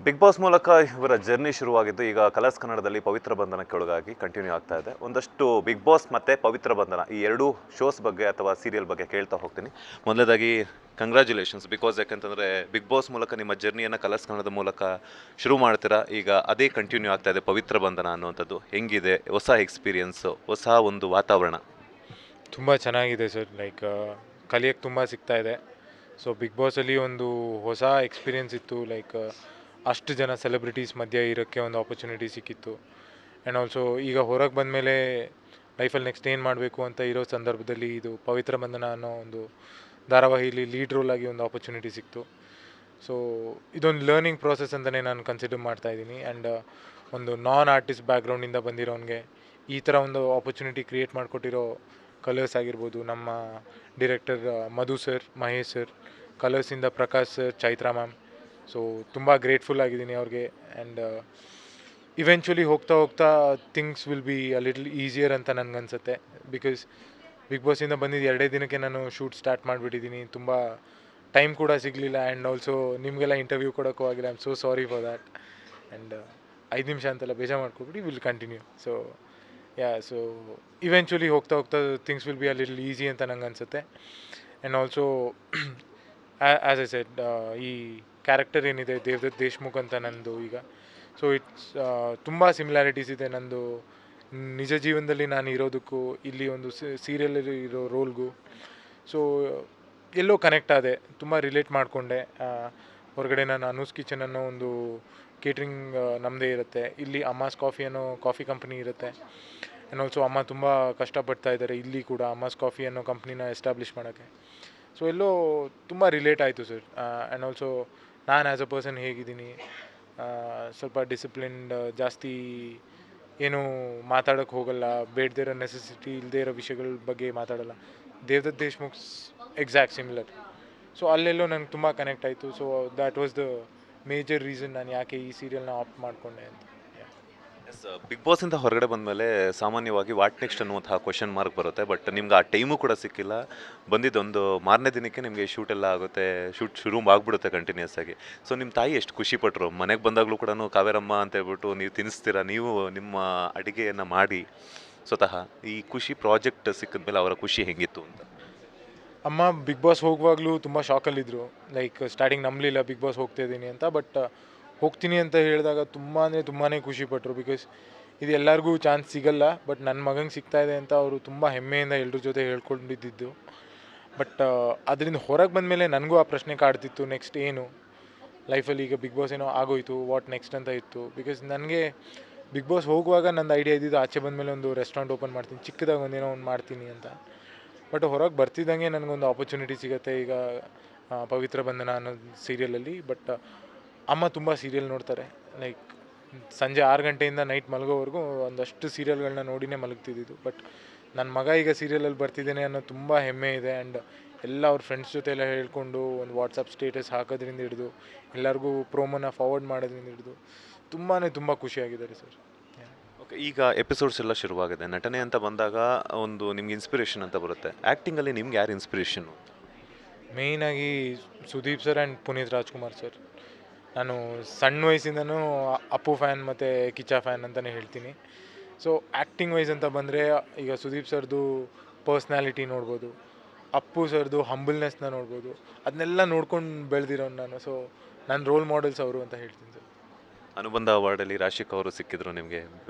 Big boss ಮೂಲಕ ಇವರ journey ಶುರುವಾಗಿದ್ದು ಈಗ ಕಲರ್ಸ್ ಕನ್ನಡದಲ್ಲಿ ಪವಿತ್ರ ಬಂಧನಕ್ಕೆ ಒಳಗಾಗಿ ಕಂಟಿನ್ಯೂ ಆಗ್ತಾ ಇದೆ. ಒಂದಷ್ಟು ಬಿಗ್ ಬಾಸ್ ಮತ್ತು ಪವಿತ್ರ ಬಂಧನ ಈ ಎರಡೂ ಶೋಸ್ ಬಗ್ಗೆ ಅಥವಾ ಸೀರಿಯಲ್ ಬಗ್ಗೆ ಕೇಳ್ತಾ ಹೋಗ್ತೀನಿ. ಮೊದಲನೇದಾಗಿ ಕಂಗ್ರ್ಯಾಚುಲೇಷನ್ಸ್, ಬಿಕಾಸ್ ಯಾಕಂತಂದರೆ ಬಿಗ್ ಬಾಸ್ ಮೂಲಕ ನಿಮ್ಮ ಜರ್ನಿಯನ್ನು ಕಲರ್ಸ್ ಕನ್ನಡದ ಮೂಲಕ ಶುರು ಮಾಡ್ತೀರಾ. ಈಗ ಅದೇ ಕಂಟಿನ್ಯೂ ಆಗ್ತಾ ಇದೆ ಪವಿತ್ರ ಬಂಧನ ಅನ್ನುವಂಥದ್ದು. ಹೆಂಗಿದೆ ಹೊಸ ಎಕ್ಸ್ಪೀರಿಯನ್ಸು, ಹೊಸ ಒಂದು ವಾತಾವರಣ? ತುಂಬ ಚೆನ್ನಾಗಿದೆ ಸರ್. ಕಲಿಯೋಕ್ಕೆ ತುಂಬ ಸಿಗ್ತಾ ಇದೆ. ಸೊ ಬಿಗ್ ಬಾಸಲ್ಲಿ ಒಂದು ಹೊಸ ಎಕ್ಸ್ಪೀರಿಯೆನ್ಸ್ ಇತ್ತು. ಅಷ್ಟು ಜನ ಸೆಲೆಬ್ರಿಟೀಸ್ ಮಧ್ಯೆ ಇರೋಕ್ಕೆ ಒಂದು ಆಪರ್ಚುನಿಟಿ ಸಿಕ್ಕಿತ್ತು. ಆ್ಯಂಡ್ ಆಲ್ಸೋ ಈಗ ಹೊರಗೆ ಬಂದಮೇಲೆ ಲೈಫಲ್ಲಿ ನೆಕ್ಸ್ಟ್ ಏನು ಮಾಡಬೇಕು ಅಂತ ಇರೋ ಸಂದರ್ಭದಲ್ಲಿ ಇದು ಪವಿತ್ರ ಬಂಧನ ಅನ್ನೋ ಒಂದು ಧಾರಾವಾಹಿಲಿ ಲೀಡ್ ರೋಲ್ ಆಗಿ ಒಂದು ಆಪರ್ಚುನಿಟಿ ಸಿಕ್ತು. ಸೊ ಇದೊಂದು ಲರ್ನಿಂಗ್ ಪ್ರಾಸೆಸ್ ಅಂತಲೇ ನಾನು ಕನ್ಸಿಡರ್ ಮಾಡ್ತಾಯಿದ್ದೀನಿ. ಆ್ಯಂಡ್ ಒಂದು ನಾನ್ ಆರ್ಟಿಸ್ಟ್ ಬ್ಯಾಕ್ಗ್ರೌಂಡಿಂದ ಬಂದಿರೋನಿಗೆ ಈ ಥರ ಒಂದು ಆಪರ್ಚುನಿಟಿ ಕ್ರಿಯೇಟ್ ಮಾಡಿಕೊಟ್ಟಿರೋ ಕಲರ್ಸ್ ಆಗಿರ್ಬೋದು, ನಮ್ಮ director Madhu sir, Mahesh sir, ಕಲರ್ಸಿಂದ Prakash sir, Chaitra ma'am. So ತುಂಬ ಗ್ರೇಟ್ಫುಲ್ ಆಗಿದ್ದೀನಿ ಅವ್ರಿಗೆ. ಆ್ಯಂಡ್ ಇವೆಂಚುಲಿ ಹೋಗ್ತಾ ಹೋಗ್ತಾ things will be a little easier ಅಂತ ನನಗನ್ಸುತ್ತೆ. ಬಿಕಾಸ್ ಬಿಗ್ ಬಾಸಿಂದ ಬಂದಿದ್ದು 2 ದಿನಕ್ಕೆ ನಾನು ಶೂಟ್ ಸ್ಟಾರ್ಟ್ ಮಾಡಿಬಿಟ್ಟಿದ್ದೀನಿ. ತುಂಬ ಟೈಮ್ ಕೂಡ ಸಿಗಲಿಲ್ಲ. ಆ್ಯಂಡ್ ಆಲ್ಸೋ ನಿಮಗೆಲ್ಲ ಇಂಟರ್ವ್ಯೂ ಕೊಡೋಕ್ಕೂ ಆಗಿಲ್ಲ. I am so sorry for that. And 5 ನಿಮಿಷ ಅಂತೆಲ್ಲ ಬೇಜಾರು ಮಾಡ್ಕೊಬಿಟ್ಟು ವಿಲ್ ಕಂಟಿನ್ಯೂ. ಸೊ ಇವೆಂಚುಲಿ ಹೋಗ್ತಾ ಹೋಗ್ತಾ things will be a little easy ಅಂತ ನಂಗೆ ಅನಿಸುತ್ತೆ. And also as I said, ಈ ಕ್ಯಾರೆಕ್ಟರ್ ಏನಿದೆ ದೇವದತ್ ದೇಶ್ಮುಖ್ ಅಂತ ನಂದು ಈಗ. ಸೊ ಇಟ್ಸ್ ತುಂಬ ಸಿಮಿಲಾರಿಟೀಸ್ ಇದೆ ನಂದು ನಿಜ ಜೀವನದಲ್ಲಿ ನಾನು ಇರೋದಕ್ಕೂ ಇಲ್ಲಿ ಒಂದು ಸೀರಿಯಲಲ್ಲಿ ಇರೋ ರೋಲ್ಗೂ. ಸೊ ಎಲ್ಲೋ ಕನೆಕ್ಟ್ ಆದೆ, ತುಂಬ ರಿಲೇಟ್ ಮಾಡಿಕೊಂಡೆ. ಹೊರಗಡೆ ನಾನು ಅನೂಸ್ ಕಿಚನ್ ಅನ್ನೋ ಒಂದು ಕೇಟ್ರಿಂಗ್ ನಮ್ಮದೇ ಇರುತ್ತೆ. ಇಲ್ಲಿ ಅಮ್ಮಾಸ್ ಕಾಫಿ ಅನ್ನೋ ಕಾಫಿ ಕಂಪ್ನಿ ಇರುತ್ತೆ. ಆ್ಯಂಡ್ ಆಲ್ಸೋ ಅಮ್ಮ ತುಂಬ ಕಷ್ಟಪಡ್ತಾ ಇದ್ದಾರೆ ಇಲ್ಲಿ ಕೂಡ ಅಮ್ಮಾಸ್ ಕಾಫಿ ಅನ್ನೋ ಕಂಪ್ನಿನ ಎಸ್ಟಾಬ್ಲಿಷ್ ಮಾಡೋಕ್ಕೆ. ಸೊ ಎಲ್ಲೋ ತುಂಬ ರಿಲೇಟ್ ಆಯಿತು ಸರ್. ಆ್ಯಂಡ್ ಆಲ್ಸೋ ನಾನು ಆ್ಯಸ್ ಅ ಪರ್ಸನ್ ಹೇಗಿದ್ದೀನಿ, ಸ್ವಲ್ಪ ಡಿಸಿಪ್ಲಿನ್ಡ್, ಜಾಸ್ತಿ ಏನು ಮಾತಾಡೋಕ್ಕೆ ಹೋಗಲ್ಲ, ಬೇಡದೇ ಇರೋ ನೆಸೆಸಿಟಿ ಇಲ್ಲದೇ ಇರೋ ವಿಷಯಗಳ ಬಗ್ಗೆ ಮಾತಾಡೋಲ್ಲ. Devdutt Deshmukh exact similar. So ಅಲ್ಲೆಲ್ಲೋ ನಂಗೆ ತುಂಬ ಕನೆಕ್ಟ್ ಆಯಿತು. So that was the major reason ನಾನು ಯಾಕೆ ಈ ಸೀರಿಯಲ್ನ ಆಪ್ಟ್ ಮಾಡಿಕೊಂಡೆ ಅಂತ. ಎಸ್, ಬಿಗ್ ಬಾಸಿಂದ ಹೊರಗಡೆ ಬಂದಮೇಲೆ ಸಾಮಾನ್ಯವಾಗಿ ವಾಟ್ ನೆಕ್ಸ್ಟ್ ಅನ್ನುವಂತಹ ಕ್ವಶನ್ ಮಾರ್ಕ್ ಬರುತ್ತೆ. ಬಟ್ ನಿಮ್ಗೆ ಆ ಟೈಮು ಕೂಡ ಸಿಕ್ಕಿಲ್ಲ. ಬಂದಿದ್ದೊಂದು ಮಾರನೇ ದಿನಕ್ಕೆ ನಿಮಗೆ ಶೂಟ್ ಎಲ್ಲ ಆಗುತ್ತೆ, ಶೂಟ್ ಶುರು ಆಗಿಬಿಡುತ್ತೆ ಕಂಟಿನ್ಯೂಸ್ ಆಗಿ. ಸೊ ನಿಮ್ಮ ತಾಯಿ ಎಷ್ಟು ಖುಷಿಪಟ್ಟರು? ಮನೆಗೆ ಬಂದಾಗಲೂ ಕೂಡ ಕಾವೇರಮ್ಮ ಅಂತ ಹೇಳ್ಬಿಟ್ಟು ನೀವು ತಿನ್ನಿಸ್ತೀರಾ, ನೀವು ನಿಮ್ಮ ಅಡುಗೆಯನ್ನು ಮಾಡಿ ಸ್ವತಃ. ಈ ಖುಷಿ ಪ್ರಾಜೆಕ್ಟ್ ಸಿಕ್ಕಿದ್ಮೇಲೆ ಅವರ ಖುಷಿ ಹೆಂಗಿತ್ತು ಅಂತ? ಅಮ್ಮ ಬಿಗ್ ಬಾಸ್ ಹೋಗುವಾಗಲೂ ತುಂಬ ಶಾಕಲ್ಲಿದ್ದರು. ಸ್ಟಾರ್ಟಿಂಗ್ ನಂಬಲಿಲ್ಲ ಬಿಗ್ ಬಾಸ್ ಹೋಗ್ತಾ ಇದ್ದೀನಿ ಅಂತ. ಬಟ್ ಹೋಗ್ತೀನಿ ಅಂತ ಹೇಳಿದಾಗ ತುಂಬಾ ಖುಷಿಪಟ್ಟರು. ಬಿಕಾಸ್ ಇದು ಎಲ್ಲರಿಗೂ ಚಾನ್ಸ್ ಸಿಗಲ್ಲ, ಬಟ್ ನನ್ನ ಮಗಂಗೆ ಸಿಗ್ತಾ ಇದೆ ಅಂತ ಅವರು ತುಂಬ ಹೆಮ್ಮೆಯಿಂದ ಎಲ್ಲರ ಜೊತೆ ಹೇಳ್ಕೊಂಡಿದ್ದು. ಬಟ್ ಅದರಿಂದ ಹೊರಗೆ ಬಂದಮೇಲೆ ನನಗೂ ಆ ಪ್ರಶ್ನೆ ಕಾಡ್ತಿತ್ತು, ನೆಕ್ಸ್ಟ್ ಏನು ಲೈಫಲ್ಲಿ. ಈಗ ಬಿಗ್ ಬಾಸ್ ಏನೋ ಆಗೋಯ್ತು, ವಾಟ್ ನೆಕ್ಸ್ಟ್ ಅಂತ ಇತ್ತು. ಬಿಕಾಸ್ ನನಗೆ ಬಿಗ್ ಬಾಸ್ ಹೋಗುವಾಗ ನಂದು ಐಡಿಯಾ ಇದ್ದಿದ್ದು ಆಚೆ ಬಂದಮೇಲೆ ಒಂದು ರೆಸ್ಟೋರೆಂಟ್ ಓಪನ್ ಮಾಡ್ತೀನಿ, ಚಿಕ್ಕದಾಗಿ ಒಂದೇನೋ ಒಂದು ಮಾಡ್ತೀನಿ ಅಂತ. ಬಟ್ ಹೊರಗೆ ಬರ್ತಿದ್ದಂಗೆ ನನಗೊಂದು ಆಪರ್ಚುನಿಟಿ ಸಿಗುತ್ತೆ ಈಗ ಪವಿತ್ರ ಬಂಧನ ಅನ್ನೋ ಸೀರಿಯಲಲ್ಲಿ. ಬಟ್ ಅಮ್ಮ ತುಂಬ ಸೀರಿಯಲ್ ನೋಡ್ತಾರೆ. ಸಂಜೆ 6 ಗಂಟೆಯಿಂದ ನೈಟ್ ಮಲಗೋವರೆಗೂ ಒಂದಷ್ಟು ಸೀರಿಯಲ್ಗಳನ್ನ ನೋಡಿನೇ ಮಲಗ್ತಿದ್ದಿದ್ದು. ಬಟ್ ನನ್ನ ಮಗ ಈಗ ಸೀರಿಯಲಲ್ಲಿ ಬರ್ತಿದ್ದೇನೆ ಅನ್ನೋ ತುಂಬ ಹೆಮ್ಮೆ ಇದೆ. ಆ್ಯಂಡ್ ಎಲ್ಲ ಅವ್ರ ಫ್ರೆಂಡ್ಸ್ ಜೊತೆ ಎಲ್ಲ ಹೇಳ್ಕೊಂಡು ಒಂದು ವಾಟ್ಸಪ್ ಸ್ಟೇಟಸ್ ಹಾಕೋದ್ರಿಂದ ಹಿಡಿದು ಎಲ್ಲರಿಗೂ ಪ್ರೋಮೋನ ಫಾರ್ವರ್ಡ್ ಮಾಡೋದ್ರಿಂದ ಹಿಡಿದು ತುಂಬ ಖುಷಿಯಾಗಿದ್ದಾರೆ ಸರ್. ಓಕೆ, ಈಗ ಎಪಿಸೋಡ್ಸ್ ಎಲ್ಲ ಶುರುವಾಗಿದೆ. ನಟನೆ ಅಂತ ಬಂದಾಗ ಒಂದು ನಿಮ್ಗೆ ಇನ್ಸ್ಪಿರೇಷನ್ ಅಂತ ಬರುತ್ತೆ. ಆ್ಯಕ್ಟಿಂಗಲ್ಲಿ ನಿಮ್ಗೆ ಯಾರು ಇನ್ಸ್ಪಿರೇಷನ್ನು? ಮೇಯ್ನಾಗಿ Sudeep sir and Puneeth Rajkumar sir. ನಾನು ಸಣ್ಣ ವಯಸ್ಸಿಂದನೂ ಅಪ್ಪು ಫ್ಯಾನ್ ಮತ್ತು ಕಿಚ್ಚ ಫ್ಯಾನ್ ಅಂತಲೇ ಹೇಳ್ತೀನಿ. ಸೊ ಆ್ಯಕ್ಟಿಂಗ್ ವೈಸ್ ಅಂತ ಬಂದರೆ ಈಗ ಸುದೀಪ್ ಸರ್ದು ಪರ್ಸ್ನಾಲಿಟಿ ನೋಡ್ಬೋದು, ಅಪ್ಪು ಸರ್ದು ಹಂಬಲ್ನೆಸ್ನ ನೋಡ್ಬೋದು. ಅದನ್ನೆಲ್ಲ ನೋಡ್ಕೊಂಡು ಬೆಳೆದಿರೋನು ನಾನು. ಸೊ ನನ್ನ ರೋಲ್ ಮಾಡೆಲ್ಸ್ ಅವರು ಅಂತ ಹೇಳ್ತೀನಿ ಸರ್. ಅನುಬಂಧ ಅವಾರ್ಡಲ್ಲಿ ರಾಶಿಕ್ ಅವರು ಸಿಕ್ಕಿದ್ರು ನಿಮಗೆ,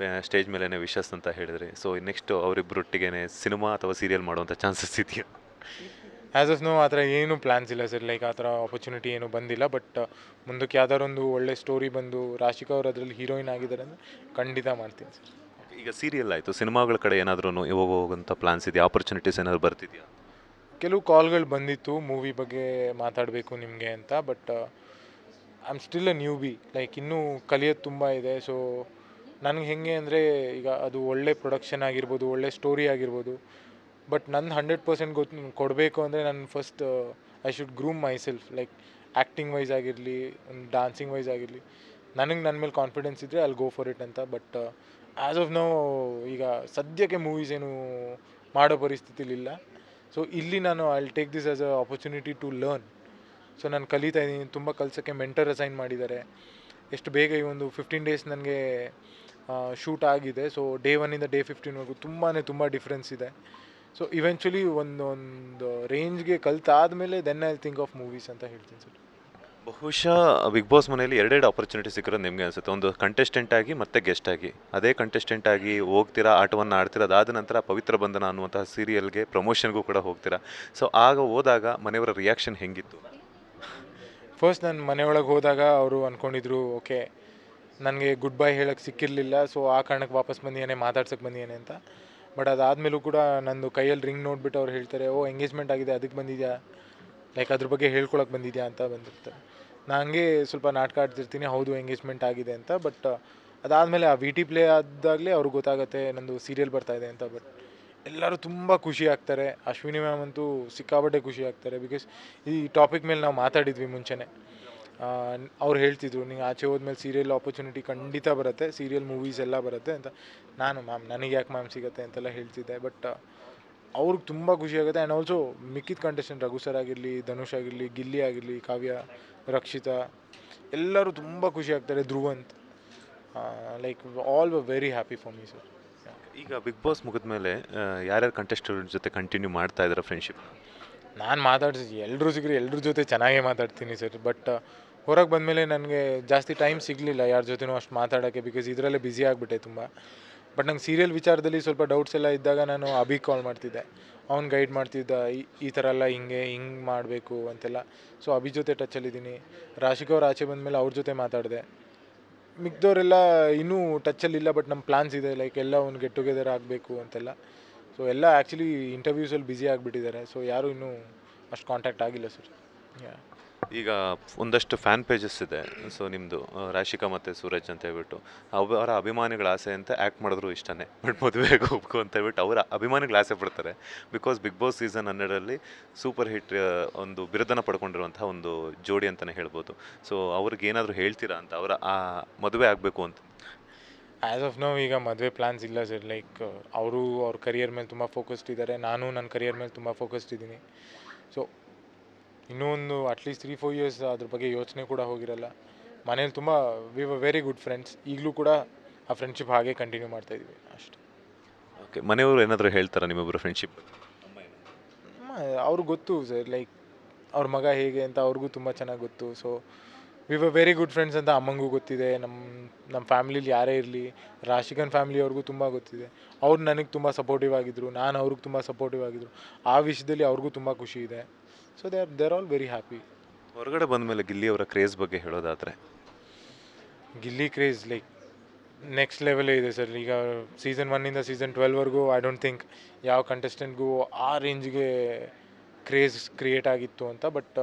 ಸ್ಟೇಜ್ ಮೇಲೇ ವಿಶಸ್ ಅಂತ ಹೇಳಿದ್ರಿ. ಸೊ ನೆಕ್ಸ್ಟ್ ಅವರಿಬ್ಬರೊಟ್ಟಿಗೆ ಸಿನಿಮಾ ಅಥವಾ ಸೀರಿಯಲ್ ಮಾಡುವಂಥ ಚಾನ್ಸಸ್ ಇದೆಯಾ? ಆ್ಯಸ್ ಆಫ್ ನೋ ಆ ಥರ ಏನೂ ಪ್ಲ್ಯಾನ್ಸ್ ಇಲ್ಲ ಸರ್. ಆ ಥರ ಆಪರ್ಚುನಿಟಿ ಏನೂ ಬಂದಿಲ್ಲ. ಬಟ್ ಮುಂದಕ್ಕೆ ಯಾವ್ದಾದ್ರು ಒಂದು ಒಳ್ಳೆ ಸ್ಟೋರಿ ಬಂದು ರಾಶಿಕಾ ಅವರು ಅದರಲ್ಲಿ ಹೀರೋಯಿನ್ ಆಗಿದ್ದಾರೆ ಅಂದರೆ ಖಂಡಿತ ಮಾಡ್ತೀನಿ ಸರ್. ಈಗ ಸೀರಿಯಲ್ ಆಯಿತು, ಸಿನಿಮಾಗಳ ಕಡೆ ಏನಾದರೂ ಹೋಗೋಂಥ ಪ್ಲಾನ್ಸ್ ಇದೆಯಾ? ಆಪರ್ಚುನಿಟೀಸ್ ಏನಾದರೂ ಬರ್ತಿದೆಯಾ? ಕೆಲವು ಕಾಲ್ಗಳು ಬಂದಿತ್ತು ಮೂವಿ ಬಗ್ಗೆ ಮಾತಾಡಬೇಕು ನಿಮಗೆ ಅಂತ. But I am still a new B. ಇನ್ನೂ ಕಲಿಯೋದು ತುಂಬ ಇದೆ. ಸೊ ನನಗೆ ಹೆಂಗೆ ಅಂದರೆ ಈಗ ಅದು ಒಳ್ಳೆ ಪ್ರೊಡಕ್ಷನ್ ಆಗಿರ್ಬೋದು, ಒಳ್ಳೆ ಸ್ಟೋರಿ ಆಗಿರ್ಬೋದು. ಬಟ್ ನನ್ನ 100% ಕೊಡಬೇಕು ಅಂದರೆ ನಾನು first I should groom myself. Acting wise ಆಗಿರಲಿ, ಒಂದು ಡ್ಯಾನ್ಸಿಂಗ್ ವೈಸ್ ಆಗಿರಲಿ, ನನಗೆ ನನ್ನ ಮೇಲೆ ಕಾನ್ಫಿಡೆನ್ಸ್ ಇದ್ದರೆ ಅಲ್ಲಿ ಗೋ ಫಾರ್ ಇಟ್ ಅಂತ. ಬಟ್ ಆ್ಯಸ್ ಆಫ್ ನೋ ಈಗ ಸದ್ಯಕ್ಕೆ ಮೂವೀಸ್ ಏನು ಮಾಡೋ ಪರಿಸ್ಥಿತಿಲಿಲ್ಲ. ಸೊ ಇಲ್ಲಿ ನಾನು I will take this as a opportunity to learn. So ನಾನು ಕಲಿತಾ ಇದ್ದೀನಿ, ತುಂಬ ಕಲಿಸೋಕ್ಕೆ ಮೆಂಟರ್ ಅಸೈನ್ ಮಾಡಿದ್ದಾರೆ. ಎಷ್ಟು ಬೇಗ ಈ ಒಂದು 15 ಡೇಸ್ ನನಗೆ ಶೂಟ್ ಆಗಿದೆ. ಸೊ ಡೇ 1ಇಂದ ಡೇ 15ವರೆಗೂ ತುಂಬ ಡಿಫ್ರೆನ್ಸ್ ಇದೆ. ಸೊ ಇವೆಂಚುಲಿ ಒಂದು ರೇಂಜ್ಗೆ ಕಲ್ತಾದ್ಮೇಲೆ then I think of movies ಅಂತ ಹೇಳ್ತೀನಿ ಸರ್. ಬಹುಶಃ ಬಿಗ್ ಬಾಸ್ ಮನೆಯಲ್ಲಿ ಎರಡೆರಡು ಆಪರ್ಚುನಿಟಿ ಸಿಕ್ಕಿರೋದು ನಿಮಗೆ ಅನಿಸುತ್ತೆ. ಒಂದು ಕಂಟೆಸ್ಟೆಂಟ್ ಆಗಿ ಮತ್ತೆ ಗೆಸ್ಟ್ ಆಗಿ. ಅದೇ ಕಂಟೆಸ್ಟೆಂಟ್ ಆಗಿ ಹೋಗ್ತೀರಾ, ಆಟವನ್ನು ಆಡ್ತೀರಾ, ಅದಾದ ನಂತರ ಪವಿತ್ರ ಬಂಧನ ಅನ್ನುವಂತಹ ಸೀರಿಯಲ್ಗೆ ಪ್ರಮೋಷನ್ಗೂ ಕೂಡ ಹೋಗ್ತೀರಾ. ಸೊ ಆಗ ಹೋದಾಗ ಮನೆಯವರ ರಿಯಾಕ್ಷನ್ ಹೆಂಗಿತ್ತು? ಫಸ್ಟ್ ನಾನು ಮನೆಯೊಳಗೆ ಹೋದಾಗ ಅವರು ಅಂದ್ಕೊಂಡಿದ್ರು ಓಕೆ ನನಗೆ ಗುಡ್ ಬೈ ಹೇಳೋಕ್ಕೆ ಸಿಕ್ಕಿರಲಿಲ್ಲ, ಸೊ ಆ ಕಾರಣಕ್ಕೆ ವಾಪಸ್ ಬಂದಿದ್ದಾನೆ, ಮಾತಾಡ್ಸೋಕ್ಕೆ ಬಂದಿದ್ದಾನೆ ಅಂತ. ಬಟ್ ಅದಾದಮೇಲೂ ಕೂಡ ನಂದು ಕೈಯಲ್ಲಿ ರಿಂಗ್ ನೋಡಿಬಿಟ್ಟು ಅವ್ರು ಹೇಳ್ತಾರೆ, ಓ ಎಂಗೇಜ್ಮೆಂಟ್ ಆಗಿದೆ ಅದಕ್ಕೆ ಬಂದಿದ್ಯಾ, ಲೈಕ್ ಅದ್ರ ಬಗ್ಗೆ ಹೇಳ್ಕೊಳಕ್ಕೆ ಬಂದಿದ್ಯಾ ಅಂತ ಬಂದಿರ್ತಾರೆ. ನನಗೆ ಸ್ವಲ್ಪ ನಾಟಕ ಆಡ್ತಿರ್ತೀನಿ, ಹೌದು ಎಂಗೇಜ್ಮೆಂಟ್ ಆಗಿದೆ ಅಂತ. ಬಟ್ ಅದಾದಮೇಲೆ ಆ ವಿ ಟಿ ಪ್ಲೇ ಆದಾಗಲೇ ಅವ್ರಿಗೆ ಗೊತ್ತಾಗುತ್ತೆ ನಂದು ಸೀರಿಯಲ್ ಬರ್ತಾಯಿದೆ ಅಂತ. ಬಟ್ ಎಲ್ಲರೂ ತುಂಬ ಖುಷಿ ಆಗ್ತಾರೆ. ಅಶ್ವಿನಿ ಮ್ಯಾಮ್ ಅಂತೂ ಸಿಕ್ಕಾಪಟ್ಟೆ ಖುಷಿ ಆಗ್ತಾರೆ. ಬಿಕಾಸ್ ಈ ಟಾಪಿಕ್ ಮೇಲೆ ನಾವು ಮಾತಾಡಿದ್ವಿ ಮುಂಚೆನೇ. ಅವ್ರು ಹೇಳ್ತಿದ್ರು ನೀವು ಆಚೆ ಹೋದ್ಮೇಲೆ ಸೀರಿಯಲ್ ಆಪರ್ಚುನಿಟಿ ಖಂಡಿತ ಬರುತ್ತೆ, ಸೀರಿಯಲ್ ಮೂವೀಸ್ ಎಲ್ಲ ಬರುತ್ತೆ ಅಂತ. ನಾನು ಮ್ಯಾಮ್ ನನಗೆ ಯಾಕೆ ಮ್ಯಾಮ್ ಸಿಗುತ್ತೆ ಅಂತೆಲ್ಲ ಹೇಳ್ತಿದ್ದೆ. ಬಟ್ ಅವ್ರಿಗೆ ತುಂಬ ಖುಷಿ ಆಗುತ್ತೆ. ಆ್ಯಂಡ್ ಆಲ್ಸೋ ಮಿಕ್ಕಿದ ಕಂಟೆಸ್ಟೆಂಟ್ ರಘು ಸರ್ ಆಗಿರಲಿ, ಧನುಷ್ ಆಗಿರಲಿ, ಗಿಲ್ಲಿ ಆಗಿರಲಿ, ಕಾವ್ಯ, ರಕ್ಷಿತಾ ಎಲ್ಲರೂ ತುಂಬ ಖುಷಿ ಆಗ್ತಾರೆ. ಧ್ರುವಂತ್ ಲೈಕ್ ಆಲ್ ವ very happy for me sir. ಈಗ ಬಿಗ್ ಬಾಸ್ ಮುಗಿದ ಮೇಲೆ ಯಾರ್ಯಾರು ಕಂಟೆಸ್ಟೆಂಟ್ ಜೊತೆ ಕಂಟಿನ್ಯೂ ಮಾಡ್ತಾ ಇದ್ದಾರೆ ಫ್ರೆಂಡ್ಶಿಪ್? ನಾನು ಮಾತಾಡ್ಸಿ ಎಲ್ಲರೂ ಸಿಕ್ಕರೆ ಎಲ್ಲರ ಜೊತೆ ಚೆನ್ನಾಗೇ ಮಾತಾಡ್ತೀನಿ ಸರ್. ಬಟ್ ಹೊರಗೆ ಬಂದಮೇಲೆ ನನಗೆ ಜಾಸ್ತಿ ಟೈಮ್ ಸಿಗಲಿಲ್ಲ ಯಾರ ಜೊತೆನೂ ಅಷ್ಟು ಮಾತಾಡೋಕ್ಕೆ. ಬಿಕಾಸ್ ಇದರಲ್ಲೇ ಬ್ಯುಸಿ ಆಗಿಬಿಟ್ಟೆ ತುಂಬ. ಬಟ್ ನಂಗೆ ಸೀರಿಯಲ್ ವಿಚಾರದಲ್ಲಿ ಸ್ವಲ್ಪ ಡೌಟ್ಸ್ ಎಲ್ಲ ಇದ್ದಾಗ ನಾನು ಅಭಿಗೆ ಕಾಲ್ ಮಾಡ್ತಿದ್ದೆ. ಅವ್ನು ಗೈಡ್ ಮಾಡ್ತಿದ್ದ, ಈ ಥರ ಎಲ್ಲ ಹಿಂಗೆ ಮಾಡಬೇಕು ಅಂತೆಲ್ಲ. ಸೊ ಅಭಿ ಜೊತೆ ಟಚ್ಚಲ್ಲಿದ್ದೀನಿ. ರಾಶಿಕಾ ಅವ್ರು ಆಚೆ ಬಂದಮೇಲೆ ಅವ್ರ ಜೊತೆ ಮಾತಾಡಿದೆ. ಮಿಕ್ದವರೆಲ್ಲ ಇನ್ನೂ ಟಚ್ಚಲ್ಲಿಲ್ಲ, ಬಟ್ ನಮ್ಮ ಪ್ಲಾನ್ಸ್ ಇದೆ, ಲೈಕ್ ಎಲ್ಲ ಒಂದು ಗೆಟ್ ಟುಗೆದರ್ ಆಗಬೇಕು ಅಂತೆಲ್ಲ. ಸೊ ಎಲ್ಲ ಆ್ಯಕ್ಚುಲಿ ಇಂಟರ್ವ್ಯೂಸಲ್ಲಿ ಬ್ಯುಸಿ ಆಗಿಬಿಟ್ಟಿದ್ದಾರೆ. ಸೊ ಯಾರೂ ಇನ್ನೂ ಅಷ್ಟು ಕಾಂಟ್ಯಾಕ್ಟ್ ಆಗಿಲ್ಲ ಸರ್. ಈಗ ಒಂದಷ್ಟು ಫ್ಯಾನ್ ಪೇಜಸ್ ಇದೆ. ಸೊ ನಿಮ್ಮದು ರಾಶಿಕಾ ಮತ್ತು ಸೂರಜ್ ಅಂತ ಹೇಳ್ಬಿಟ್ಟು ಅವರ ಅಭಿಮಾನಿಗಳ ಆಸೆ ಅಂತ ಆ್ಯಕ್ಟ್ ಮಾಡಿದ್ರು ಇಷ್ಟನೇ, ಬಟ್ ಮದುವೆಗೆ ಹೋಗ್ಬೇಕು ಅಂತ ಹೇಳ್ಬಿಟ್ಟು ಅವರ ಅಭಿಮಾನಿಗಳು ಆಸೆ ಪಡ್ತಾರೆ. ಬಿಕಾಸ್ ಬಿಗ್ ಬಾಸ್ ಸೀಸನ್ 12ರಲ್ಲಿ ಸೂಪರ್ ಹಿಟ್ ಒಂದು ಬಿರುದನ್ನು ಪಡ್ಕೊಂಡಿರುವಂತಹ ಒಂದು ಜೋಡಿ ಅಂತಲೇ ಹೇಳ್ಬೋದು. ಸೊ ಅವ್ರಿಗೆ ಏನಾದರೂ ಹೇಳ್ತೀರಾ ಅಂತ, ಅವರ ಆ ಮದುವೆ ಆಗಬೇಕು ಅಂತ? ಆ್ಯಸ್ ಆಫ್ ನೌ ಈಗ ಮದುವೆ ಪ್ಲ್ಯಾನ್ಸ್ ಇಲ್ಲ ಸರ್. ಲೈಕ್ ಅವರು ಅವ್ರ ಕರಿಯರ್ ಮೇಲೆ ತುಂಬ ಫೋಕಸ್ಡ್ ಇದ್ದಾರೆ, ನಾನು ನನ್ನ ಕರಿಯರ್ ಮೇಲೆ ತುಂಬ ಫೋಕಸ್ಡ್ ಇದ್ದೀನಿ. ಸೊ ಇನ್ನೂ ಒಂದು ಅಟ್ಲೀಸ್ಟ್ 3-4 ಇಯರ್ಸ್ ಅದ್ರ ಬಗ್ಗೆ ಯೋಚನೆ ಕೂಡ ಹೋಗಿರಲ್ಲ. ಮನೇಲಿ ತುಂಬ we were very good friends. ಈಗಲೂ ಕೂಡ ಆ ಫ್ರೆಂಡ್ಶಿಪ್ ಹಾಗೆ ಕಂಟಿನ್ಯೂ ಮಾಡ್ತಾಯಿದ್ವಿ ಅಷ್ಟೇ. ಓಕೆ, ಮನೆಯವರು ಏನಾದರೂ ಹೇಳ್ತಾರಾ ನಿಮ್ಮಿಬ್ಬರು ಫ್ರೆಂಡ್ಶಿಪ್? ಅವ್ರಿಗೆ ಗೊತ್ತು ಸರ್, ಲೈಕ್ ಅವ್ರ ಮಗ ಹೇಗೆ ಅಂತ ಅವ್ರಿಗೂ ತುಂಬ ಚೆನ್ನಾಗಿ ಗೊತ್ತು. So we were very good friends ಅಂತ ಅಮ್ಮಂಗೂ ಗೊತ್ತಿದೆ. ನಮ್ಮ ಫ್ಯಾಮ್ಲೀಲಿ ಯಾರೇ ಇರಲಿ, ರಾಶಿಕನ್ ಫ್ಯಾಮಿಲಿಯವ್ರಿಗೂ ತುಂಬ ಗೊತ್ತಿದೆ. ಅವ್ರು ನನಗೆ ತುಂಬ ಸಪೋರ್ಟಿವ್ ಆಗಿದ್ದರು, ನಾನು ಅವ್ರಿಗೆ ತುಂಬ ಸಪೋರ್ಟಿವ್ ಆಗಿದ್ದರು. ಆ ವಿಷಯದಲ್ಲಿ ಅವ್ರಿಗೂ ತುಂಬ ಖುಷಿ ಇದೆ. So they are all very happy. ಹೊರಗಡೆ ಬಂದ ಮೇಲೆ ಗಿಲ್ಲಿ ಅವರ ಕ್ರೇಜ್ ಬಗ್ಗೆ ಹೇಳೋದಾದರೆ? ಗಿಲ್ಲಿ ಕ್ರೇಜ್ ಲೈಕ್ ನೆಕ್ಸ್ಟ್ ಲೆವೆಲೇ ಇದೆ ಸರ್. ಈಗ ಸೀಸನ್ 1ಇಂದ ಸೀಸನ್ 12ವರೆಗೂ ಐ ಡೋಂಟ್ ಥಿಂಕ್ ಯಾವ ಕಂಟೆಸ್ಟೆಂಟ್ಗೂ ಆ ರೇಂಜ್ಗೆ ಕ್ರೇಜ್ ಕ್ರಿಯೇಟ್ ಆಗಿತ್ತು ಅಂತ. But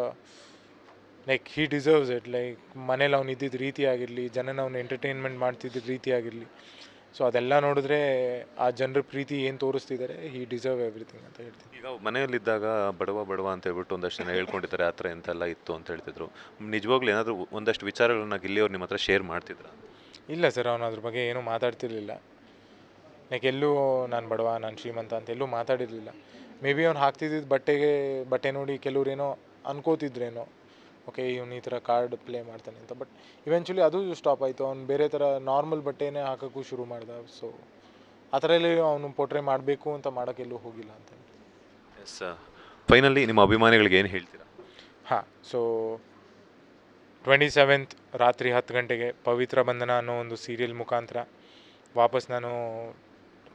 like he deserves it. Like ಮನೇಲಿ ಅವ್ನು ಇದ್ದಿದ್ದ ರೀತಿ ಆಗಿರಲಿ, ಜನನ ಅವ್ನು ಎಂಟರ್ಟೈನ್ಮೆಂಟ್ ಮಾಡ್ತಿದ್ದ ರೀತಿ ಆಗಿರಲಿ, ಸೊ ಅದೆಲ್ಲ ನೋಡಿದ್ರೆ ಆ ಜನರ ಪ್ರೀತಿ ಏನು ತೋರಿಸ್ತಿದ್ದಾರೆ, ಹಿ ಡಿಸರ್ವ್ ಎವ್ರಿಥಿಂಗ್ ಅಂತ ಹೇಳ್ತೀನಿ. ಈಗ ಮನೆಯಲ್ಲಿದ್ದಾಗ ಬಡವ ಅಂತ ಹೇಳ್ಬಿಟ್ಟು ಒಂದಷ್ಟು ಜನ ಹೇಳ್ಕೊಂಡಿದ್ದಾರೆ ಆ ಥರ ಎಂತೆಲ್ಲ ಇತ್ತು ಅಂತ ಹೇಳ್ತಿದ್ರು. ನಿಜವಾಗ್ಲೂ ಏನಾದರೂ ಒಂದಷ್ಟು ವಿಚಾರಗಳನ್ನ ಗಿಲ್ಲಿಯವ್ರು ನಿಮ್ಮ ಹತ್ರ ಶೇರ್ ಮಾಡ್ತಿದ್ರು? ಇಲ್ಲ ಸರ್, ಅವನು ಅದ್ರ ಬಗ್ಗೆ ಏನೂ ಮಾತಾಡ್ತಿರ್ಲಿಲ್ಲ. ಲೈಕ್ ಎಲ್ಲೂ ನಾನು ಬಡವ, ನಾನು ಶ್ರೀಮಂತ ಅಂತ ಎಲ್ಲೂ ಮಾತಾಡಿರಲಿಲ್ಲ. ಮೇ ಬಿ ಅವ್ನು ಹಾಕ್ತಿದ್ದಿದ್ದು ಬಟ್ಟೆ ನೋಡಿ ಕೆಲವ್ರೇನೋ ಅನ್ಕೋತಿದ್ರೇನೋ, ಓಕೆ ಇವನು ಈ ಥರ ಕಾರ್ಡ್ ಪ್ಲೇ ಮಾಡ್ತಾನೆ ಅಂತ. ಬಟ್ ಇವೆಂಚುಲಿ ಅದು ಸ್ಟಾಪ್ ಆಯಿತು. ಅವ್ನು ಬೇರೆ ಥರ ನಾರ್ಮಲ್ ಬಟ್ಟೆನೇ ಹಾಕೋಕ್ಕೂ ಶುರು ಮಾಡ್ದ. ಸೊ ಆ ಥರ ಎಲ್ಲ ಅವನು ಪೋಟ್ರೆ ಮಾಡಬೇಕು ಅಂತ ಮಾಡೋಕ್ಕೆಲ್ಲೂ ಹೋಗಿಲ್ಲ ಅಂತ. ಎಸ್, ಫೈನಲಿ ನಿಮ್ಮ ಅಭಿಮಾನಿಗಳಿಗೆ ಏನು ಹೇಳ್ತೀರಾ? ಹಾಂ, ಸೊ 27th ರಾತ್ರಿ 10 ಗಂಟೆಗೆ ಪವಿತ್ರ ಬಂಧನ ಅನ್ನೋ ಒಂದು ಸೀರಿಯಲ್ ಮುಖಾಂತರ ವಾಪಸ್ ನಾನು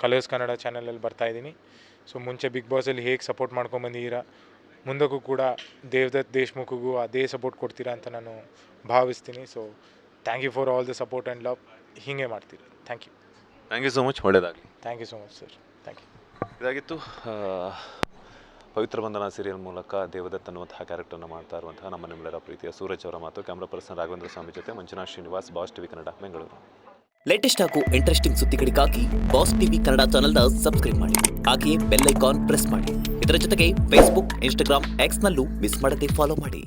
ಕಲರ್ಸ್ ಕನ್ನಡ ಚಾನಲಲ್ಲಿ ಬರ್ತಾಯಿದ್ದೀನಿ. ಸೊ ಮುಂಚೆ ಬಿಗ್ ಬಾಸಲ್ಲಿ ಹೇಗೆ ಸಪೋರ್ಟ್ ಮಾಡ್ಕೊಂಬಂದಿದ್ದೀರಾ, ಮುಂದಕ್ಕೂ ಕೂಡ ದೇವದತ್ ದೇಶ್ಮುಖ್ಗೂ ಅದೇ ಸಪೋರ್ಟ್ ಕೊಡ್ತೀರಾ ಅಂತ ನಾನು ಭಾವಿಸ್ತೀನಿ. So thank you for all the support and love. ಹೀಗೆ ಮಾಡ್ತೀರಿ. Thank you so much. ಒಳ್ಳೆಯದಾಗಲಿ. Thank you so much sir. Thank you. ಇದಾಗಿತ್ತು ಪವಿತ್ರ ಬಂಧನ ಸೀರಿಯಲ್ ಮೂಲಕ ದೇವದತ್ ಅನ್ನುವಂತಹ ಕ್ಯಾರೆಕ್ಟರ್ನ ಮಾಡ್ತಾ ಇರುವಂತಹ ನಮ್ಮ ನಿಮ್ಮೆಲ್ಲರ ಪ್ರೀತಿಯ ಸೂರಜ್ ಅವರ ಮಾತು. ಕ್ಯಾಮ್ರಾ ಪರ್ಸನ್ ರಾಘವೇಂದ್ರ ಸ್ವಾಮಿ ಜೊತೆ Manjunath Srinivas, boss TV Kannada, Bengaluru. Latest ಹಾಗೂ ಇಂಟ್ರೆಸ್ಟಿಂಗ್ ಸುದ್ದಿಗಳಿಗಾಗಿ ಬಾಸ್ ಟಿವಿ ಕನ್ನಡ ಚಾನೆಲ್ನ ಸಬ್ಸ್ಕ್ರೈಬ್ ಮಾಡಿ. ಹಾಗೆಯೇ ಬೆಲ್ ಐಕಾನ್ ಪ್ರೆಸ್ ಮಾಡಿ. ಇದರ ಜೊತೆಗೆ ಫೇಸ್ಬುಕ್, ಇನ್ಸ್ಟಾಗ್ರಾಮ್, ಎಕ್ಸ್ನಲ್ಲೂ ಮಿಸ್ ಮಾಡದೆ ಫಾಲೋ ಮಾಡಿ.